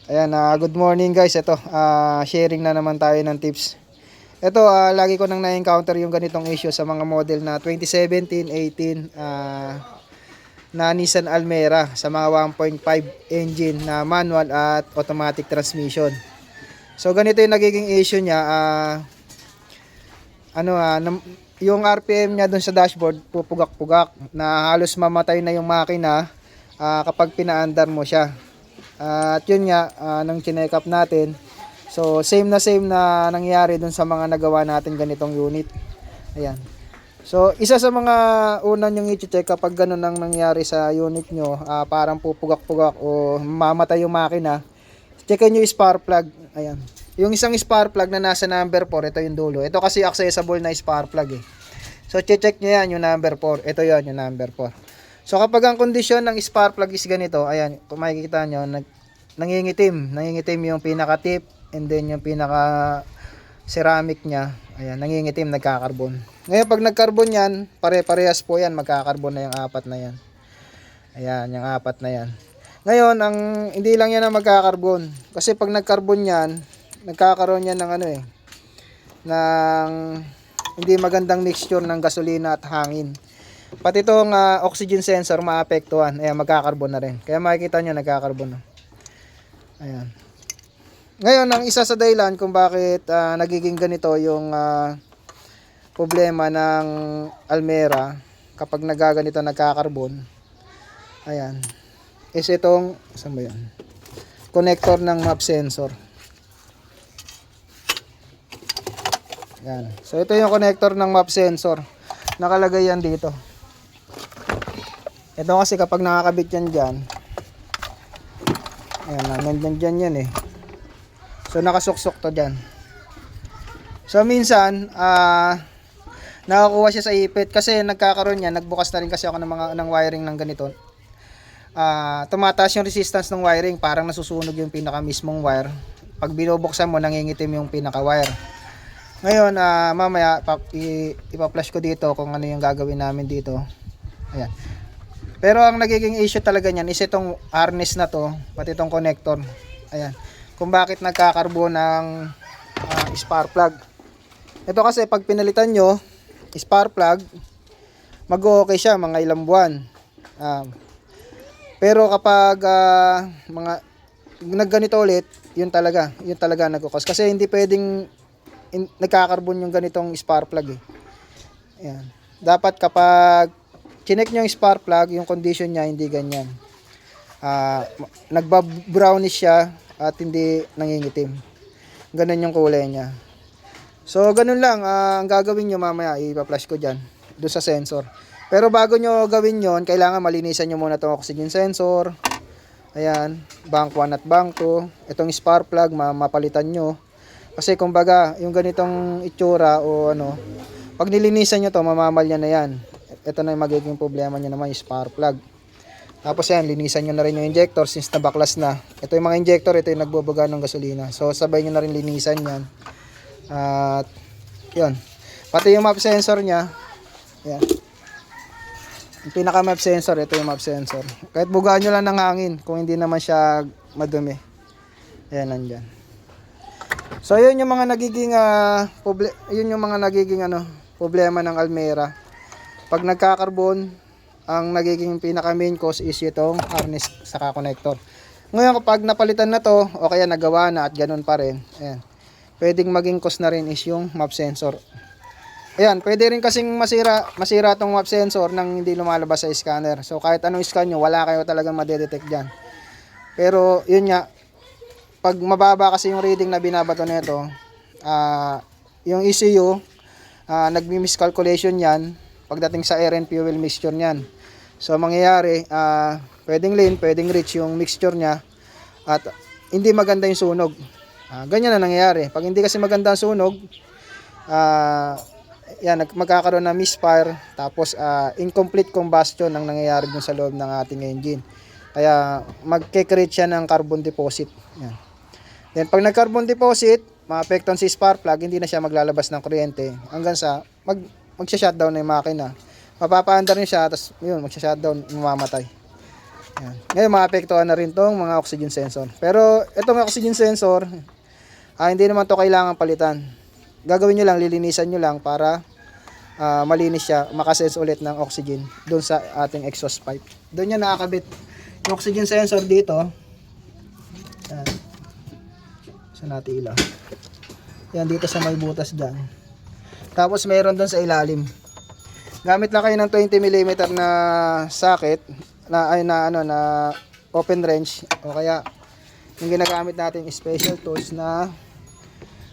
Ayan, good morning guys. Ito, sharing na naman tayo ng tips. Ito, lagi ko nang na-encounter yung ganitong issue sa mga model na 2017, 18 na Nissan Almera sa mga 1.5 engine na manual at automatic transmission. So ganito yung nagiging issue niya. Yung RPM niya dun sa dashboard pupugak-pugak na halos mamatay na yung makina kapag pinaandar mo siya. At yun nga, nang chineck up natin, so same na nangyari dun sa mga nagawa natin ganitong unit. Ayan. So isa sa mga unang nyong i-check kapag ganun ang nangyari sa unit nyo, parang pupugak-pugak o mamatay yung makina, checkin nyo yung spark plug. Ayan. Yung isang spark plug na nasa number 4, ito yung dulo. Ito kasi accessible na spark plug eh. So check nyo yan, yung number 4. Ito yon yung number 4. So kapag ang kondisyon ng spark plug is ganito, ayan, kung makikita nyo, nangingitim yung pinaka-tip and then yung pinaka-ceramic niya, ayan, nangingitim, nagkakarbon. Ngayon pag nagkarbon yan, pare-parehas po yan, magkakarbon na yung apat na yan. Ayan, yung apat na yan. Ngayon, hindi lang yan ang magkakarbon. Kasi pag nagkarbon yan, nagkakaroon yan ng ng hindi magandang mixture ng gasolina at hangin. Pati itong oxygen sensor maapektuhan. Ayan, magkakarbon na rin. Kaya makikita nyo, nagkakarbon na. Ayan. Ngayon, ang isa sa dahilan kung bakit nagiging ganito yung problema ng Almera kapag nagaganito nagkakarbon. Ayan. Is itong, saan ba yan? Connector ng map sensor. Ayan. So, ito yung connector ng map sensor. Nakalagay yan dito. Ito kasi kapag nakakabit yan dyan, ayan, nandyan yan eh. So nakasuksok to dyan. So minsan, nakakuha siya sa ipit kasi nagkakaroon yan, nagbukas na rin kasi ako ng wiring ng ganito. Tumataas yung resistance ng wiring, parang nasusunog yung pinaka mismong wire. Pag binubuksan mo, nangingitim yung pinaka wire. Ngayon, mamaya ipa-flash ko dito kung ano yung gagawin namin dito. Ayan. Pero ang nagiging issue talaga niyan is itong harness na to, pati itong connector. Ayan. Kung bakit nagkakarbon ng spark plug. Ito kasi pag pinalitan nyo, spark plug, mag-okay siya mga ilang buwan. Pero kapag mga nagganito ulit, yun talaga nagkukos. Kasi hindi pwedeng nagkakarbon yung ganitong spark plug eh. Ayan. Dapat kapag chinek nyo yung spark plug, yung condition niya hindi ganyan. Nagba-brownish siya at hindi nangingitim. Ganun yung kulay niya. So, ganun lang. Ang gagawin nyo mamaya, ipa-flash ko dyan, doon sa sensor. Pero bago nyo gawin yon, kailangan malinisan nyo muna itong oxygen sensor. Ayan, bank 1 at bank 2. Itong spark plug, mapalitan nyo. Kasi kumbaga, yung ganitong itsura o pag nilinisan nyo to, mamamalya na yan. Ito na yung magiging problema nyo naman, yung spark plug. Tapos yan, linisan nyo na rin yung injector since nabaklas na. Ito yung mga injector, ito yung nagbubuga ng gasolina. So sabay nyo na rin linisan yan. At yun. Pati yung map sensor nya. Yan. Yung pinaka map sensor, ito yung map sensor. Kahit bugaan nyo lang ng hangin kung hindi naman siya madumi. Ayan, nandyan. So yun yung mga nagiging problema ng Almera. Pag nagkakarbon, ang nagiging pinaka main cause is itong harness saka connector. Ngayon kapag napalitan na to o kaya nagawa na at ganun pa rin, ayan, pwedeng maging cause na rin is yung map sensor. Ayan, pwede rin kasing masira tong map sensor nang hindi lumalabas sa scanner. So kahit anong scan nyo, wala kayo talagang madedetect dyan. Pero yun nga, pag mababa kasi yung reading na binabato nito, yung ECU, nagmi-miscalculation yan pagdating sa air and fuel mixture niyan. So mangyayari, pwedeng lean, pwedeng rich yung mixture niya at hindi maganda yung sunog. Ganyan na nangyayari. Pag hindi kasi maganda ang sunog, magkakaroon ng misfire, tapos incomplete combustion ang nangyayari dun sa loob ng ating engine. Kaya magke-create siya ng carbon deposit. Yan. Then pag nag-carbon deposit, maapektuhan si spark plug, hindi na siya maglalabas ng kuryente hanggang sa magsha-shutdown na yung makina. Mapapaandar niya siya, tapos yun, magsha-shutdown, mamamatay. Yan. Ngayon maapektuhan na rin tong mga oxygen sensor. Pero itong oxygen sensor, hindi naman to kailangan palitan. Gagawin nyo lang, lilinisan nyo lang para malinis siya, makasense ulit ng oxygen doon sa ating exhaust pipe. Doon yan nakakabit yung oxygen sensor dito. Yan. Saan natin ilaw? Yan dito sa may butas dyan. Tapos mayroon doon sa ilalim. Gamit lang kayo ng 20 mm na socket na open range, o kaya yung ginagamit natin special tools na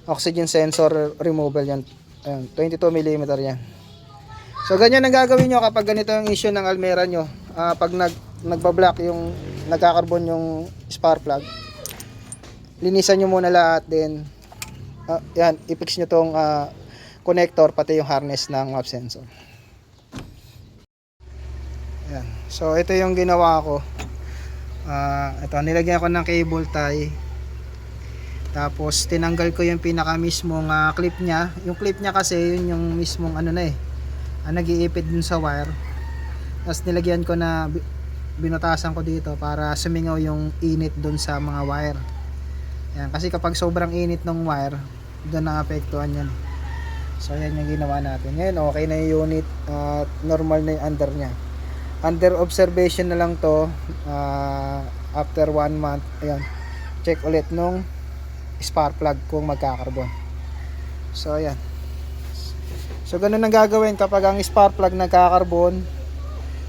oxygen sensor removal yan. Ayan, 22 mm yan. So ganyan ang gagawin nyo kapag ganito yung issue ng Almera nyo. Pag nagbablock yung nagkakarbon yung spark plug, linisan nyo muna lahat, then yan, i-fix nyo tong connector pati yung harness ng map sensor. Yan. So ito yung ginawa ko. Ito, nilagyan ko ng cable tie. Tapos tinanggal ko yung pinaka mismong clip niya. Yung clip niya kasi yun yung mismong nag-iipit dun sa wire. Tapos nilagyan ko na, binutasan ko dito para sumingaw yung init dun sa mga wire. Yan, kasi kapag sobrang init ng wire, doon naapektuhan yan. So yan yung ginawa natin. Ngayon okay na yung unit, normal na yung under niya. Under observation na lang to, after 1 month. Ayan, check ulit nung spark plug kung magkakarbon. So ayan. So ganun ang gagawin kapag ang spark plug nagkakarbon.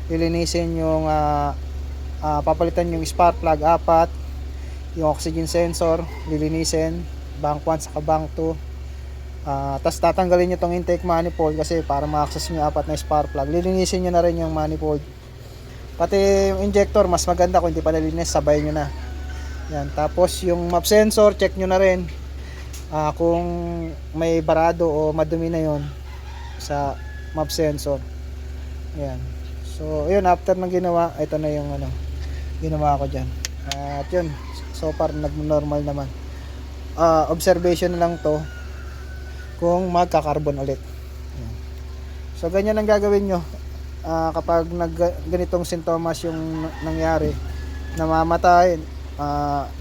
Lilinisin yung papalitan yung spark plug 4, yung oxygen sensor lilinisin, bank 1 saka bank 2. Tapos tatanggalin nyo tong intake manifold kasi para ma-access nyo 4 na spark plug. Lilinisin nyo na rin yung manifold. Pati yung injector, mas maganda kung hindi pa nalinis, sabay nyo na. Yan. Tapos yung map sensor, check nyo na rin kung may barado o madumi na yon sa map sensor. Yan. So yun, after ng ginawa, ito na yung ginawa ko dyan. At yun, so far nag-normal naman. Observation na lang to kung magkakarbon ulit. Yan. So ganyan ang gagawin nyo kapag ganitong sintomas yung nangyari, namamatay,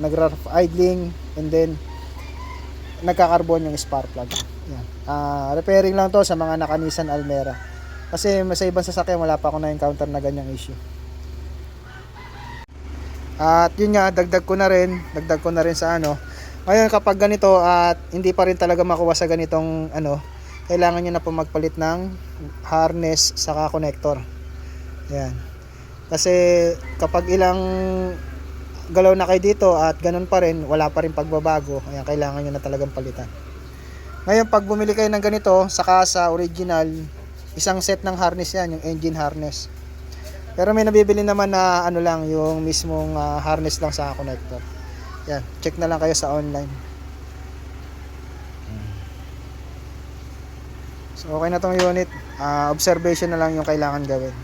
nag-rough idling, and then nagkakarbon yung spark plug. Yan. Repairing lang to sa mga naka-Nissan Almera, kasi sa ibang sasakyan wala pa ako na-encounter na ganyang issue. At yun nga, dagdag ko na rin sa ngayon kapag ganito at hindi pa rin talaga makuha sa ganitong kailangan nyo na po magpalit ng harness saka connector. Yan. Kasi kapag ilang galaw na kayo dito at ganun pa rin, wala pa rin pagbabago, ayan, kailangan nyo na talagang palitan. Ngayon pag bumili kayo ng ganito saka sa original, isang set ng harness yan, yung engine harness. Pero may nabibili naman na lang, yung mismong harness lang sa connector. Yan, check na lang kayo sa online. So okay na tong unit. Observation na lang yung kailangan gawin.